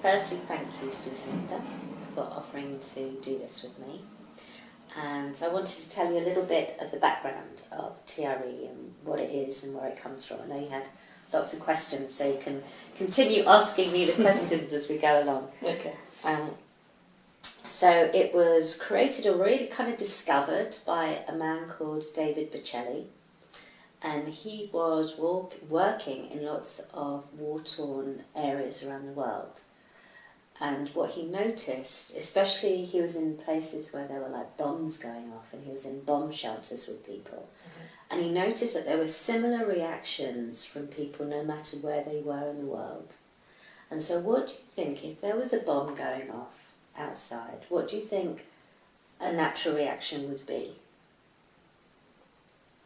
firstly, thank you, Susanita, for offering to do this with me. And I wanted to tell you a little bit of the background of TRE and what it is and where it comes from. I know you had lots of questions, so you can continue asking me the questions as we go along. Okay. So it was created or really kind of discovered by a man called David Bocelli, and he was working in lots of war-torn areas around the world. And what he noticed, especially he was in places where there were like bombs going off, and he was in bomb shelters with people, and he noticed that there were similar reactions from people no matter where they were in the world. And so what do you think, if there was a bomb going off outside, what do you think a natural reaction would be?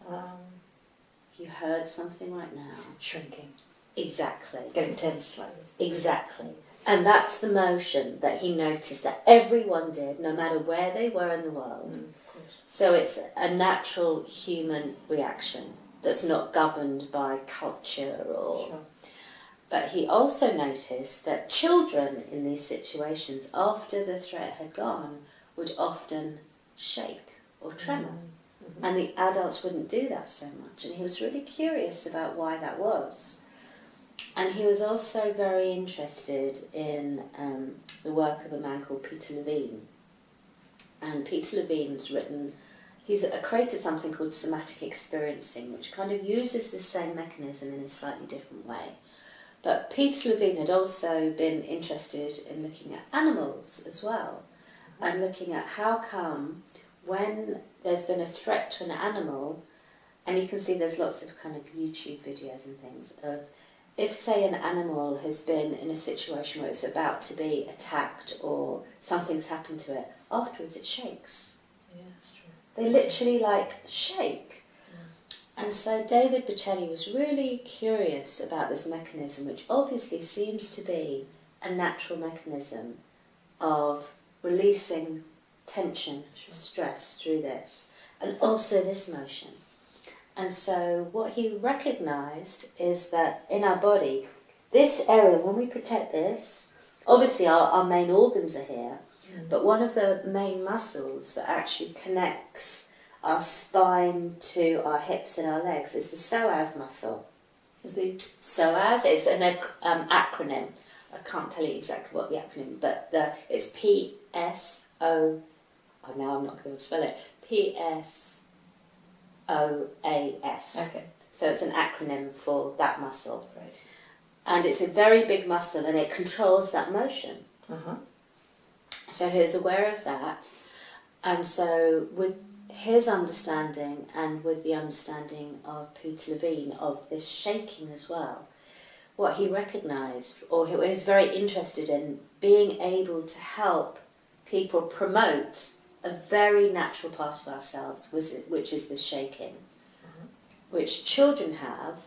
If you heard something right now. Shrinking. Exactly. Getting tense like this. Exactly. And that's the motion that he noticed that everyone did, no matter where they were in the world. Of course. So it's a natural human reaction that's not governed by culture or... Sure. But he also noticed that children in these situations, after the threat had gone, would often shake or tremor. Mm-hmm. And the adults wouldn't do that so much. And he was really curious about why that was. And he was also very interested in the work of a man called Peter Levine. And Peter Levine's he's created something called somatic experiencing, which kind of uses the same mechanism in a slightly different way. But Peter Levine had also been interested in looking at animals as well, and looking at how come when there's been a threat to an animal, and you can see there's lots of kind of YouTube videos and things of if, say, an animal has been in a situation where it's about to be attacked or something's happened to it, afterwards it shakes. Yeah, that's true. They literally shake. And so David Bocelli was really curious about this mechanism, which obviously seems to be a natural mechanism of releasing tension, stress through this, and also this motion. And so what he recognised is that in our body, this area, when we protect this, obviously our main organs are here, but one of the main muscles that actually connects our spine to our hips and our legs is the psoas muscle. Is the psoas is an acronym. I can't tell you exactly what the acronym, but it's PSO. Oh, now I'm not going to spell it. PSOAS. Okay. So it's an acronym for that muscle. Right. And it's a very big muscle, and it controls that motion. So he was aware of that. And so with his understanding and with the understanding of Peter Levine of this shaking as well, what he recognised, or he was very interested in, being able to help people promote a very natural part of ourselves, which is the shaking, which children have,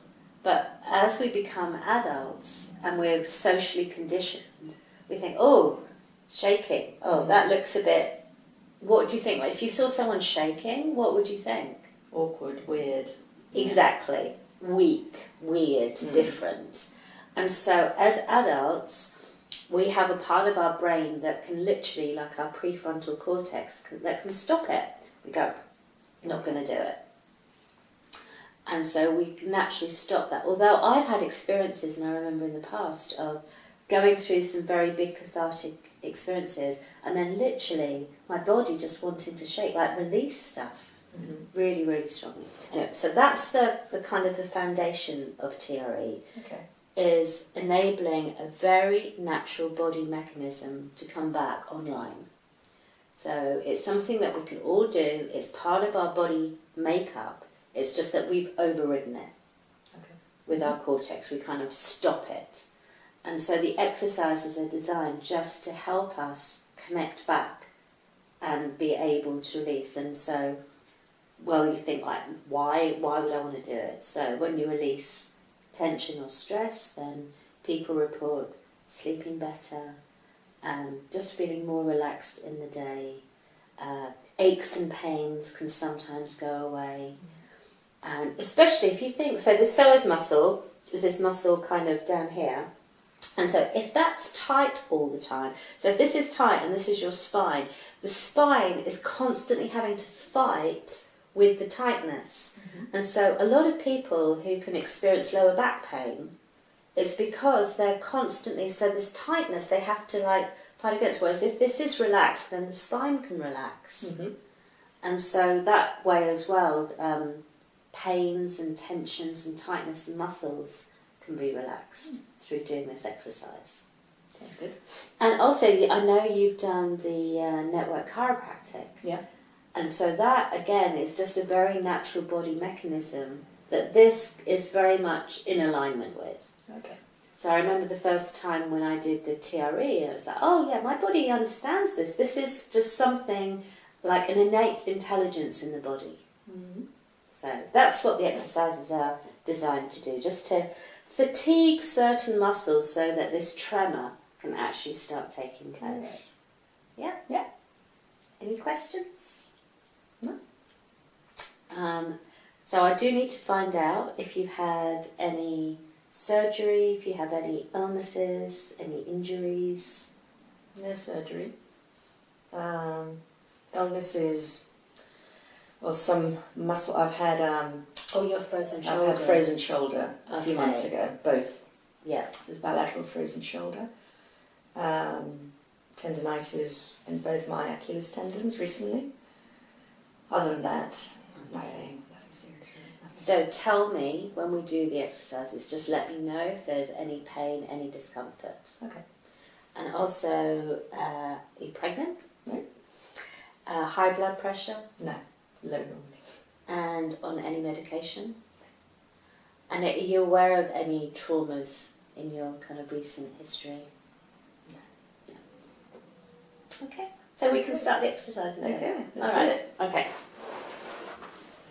but as we become adults and we're socially conditioned, we think, oh, shaking, oh, that looks a bit... What do you think? If you saw someone shaking, what would you think? Awkward, weird. Exactly. Weak, weird, different. And so as adults, we have a part of our brain that can literally, like our prefrontal cortex, that can stop it. We go, not going to do it. And so we naturally stop that. Although I've had experiences, and I remember in the past, of going through some very big cathartic experiences, and then literally my body just wanting to shake, like release stuff really, really strongly. Anyway, so that's the kind of the foundation of TRE, is enabling a very natural body mechanism to come back online. So it's something that we can all do, it's part of our body makeup, it's just that we've overridden it with our cortex, we kind of stop it. And so the exercises are designed just to help us connect back and be able to release. And so, well, you think like, why would I want to do it? So when you release tension or stress, then people report sleeping better, just feeling more relaxed in the day. Aches and pains can sometimes go away. And especially if you think, so the psoas muscle is this muscle kind of down here, And so if that's tight all the time, so if this is tight and this is your spine, the spine is constantly having to fight with the tightness. And so a lot of people who can experience lower back pain, it's because they're constantly, so this tightness they have to like fight against. Whereas if this is relaxed, then the spine can relax. And so that way as well, pains and tensions and tightness and muscles can be relaxed through doing this exercise. Sounds good. And also, I know you've done the network chiropractic. Yeah. And so that, again, is just a very natural body mechanism that this is very much in alignment with. Okay. So I remember the first time when I did the TRE, I was like, oh yeah, my body understands this. This is just something like an innate intelligence in the body. So that's what the exercises are designed to do, just to fatigue certain muscles so that this tremor can actually start taking place. Yeah? Yeah. Any questions? No. So I do need to find out if you've had any surgery, if you have any illnesses, any injuries. No surgery. Illnesses. Well, some muscle. I've had. Oh, your frozen shoulder. I've had frozen shoulder a few months ago. Both. Yeah. This is bilateral frozen shoulder. Tendinitis in both my Achilles tendons recently. Other than that, nothing serious. Nothing. So tell me when we do the exercises, just let me know if there's any pain, any discomfort. Okay. And also, are you pregnant? No. High blood pressure? No. Low normally. And on any medication? And are you aware of any traumas in your kind of recent history? No. Okay. So we can start the exercises. Okay, then. let's All do right. it. Okay.